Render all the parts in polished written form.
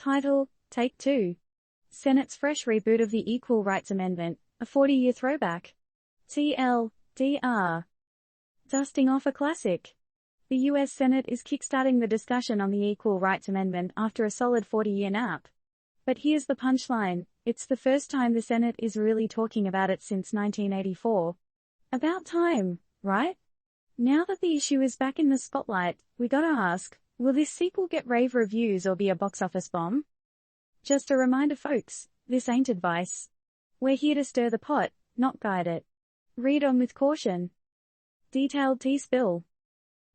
Title, Take 2. Senate's fresh reboot of the Equal Rights Amendment, a 40-year throwback. TLDR. Dusting off a classic. The U.S. Senate is kickstarting the discussion on the Equal Rights Amendment after a solid 40-year nap. But here's the punchline, it's the first time the Senate is really talking about it since 1984. About time, right? Now that the issue is back in the spotlight, we gotta ask, will this sequel get rave reviews or be a box office bomb? Just a reminder folks, this ain't advice. We're here to stir the pot, not guide it. Read on with caution. Detailed tea spill.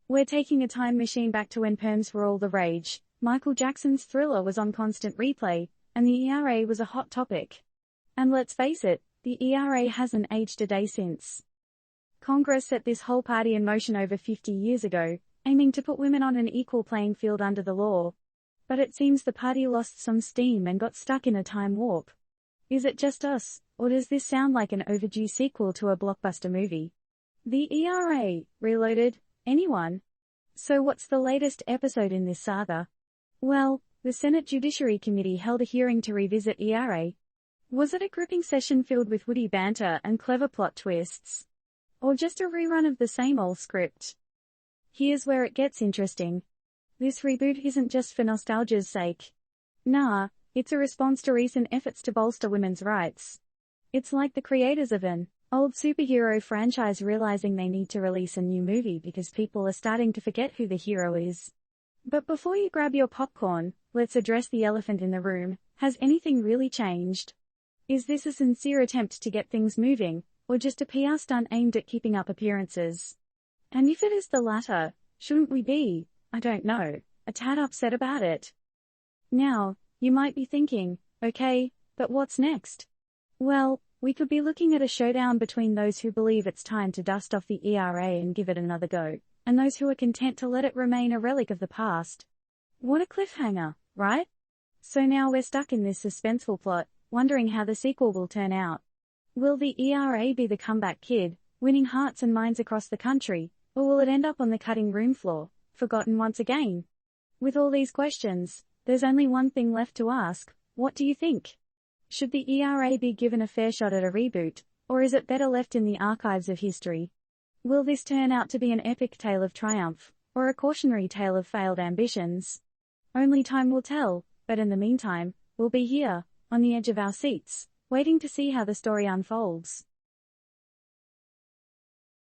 We're taking a time machine back to when perms were all the rage. Michael Jackson's Thriller was on constant replay, and the ERA was a hot topic. And let's face it, the ERA hasn't aged a day since. Congress set this whole party in motion over 50 years ago, aiming to put women on an equal playing field under the law. But it seems the party lost some steam and got stuck in a time warp. Is it just us, or does this sound like an overdue sequel to a blockbuster movie? The ERA, Reloaded, anyone? So what's the latest episode in this saga? Well, the Senate Judiciary Committee held a hearing to revisit ERA. Was it a gripping session filled with witty banter and clever plot twists? Or just a rerun of the same old script? Here's where it gets interesting. This reboot isn't just for nostalgia's sake. Nah, it's a response to recent efforts to bolster women's rights. It's like the creators of an old superhero franchise realizing they need to release a new movie because people are starting to forget who the hero is. But before you grab your popcorn, let's address the elephant in the room. Has anything really changed? Is this a sincere attempt to get things moving, or just a PR stunt aimed at keeping up appearances? And if it is the latter, shouldn't we be, I don't know, a tad upset about it? Now, you might be thinking, okay, but what's next? Well, we could be looking at a showdown between those who believe it's time to dust off the ERA and give it another go, and those who are content to let it remain a relic of the past. What a cliffhanger, right? So now we're stuck in this suspenseful plot, wondering how the sequel will turn out. Will the ERA be the comeback kid, winning hearts and minds across the country, or will it end up on the cutting room floor, forgotten once again? With all these questions, there's only one thing left to ask, what do you think? Should the ERA be given a fair shot at a reboot, or is it better left in the archives of history? Will this turn out to be an epic tale of triumph, or a cautionary tale of failed ambitions? Only time will tell, but in the meantime, we'll be here, on the edge of our seats, waiting to see how the story unfolds.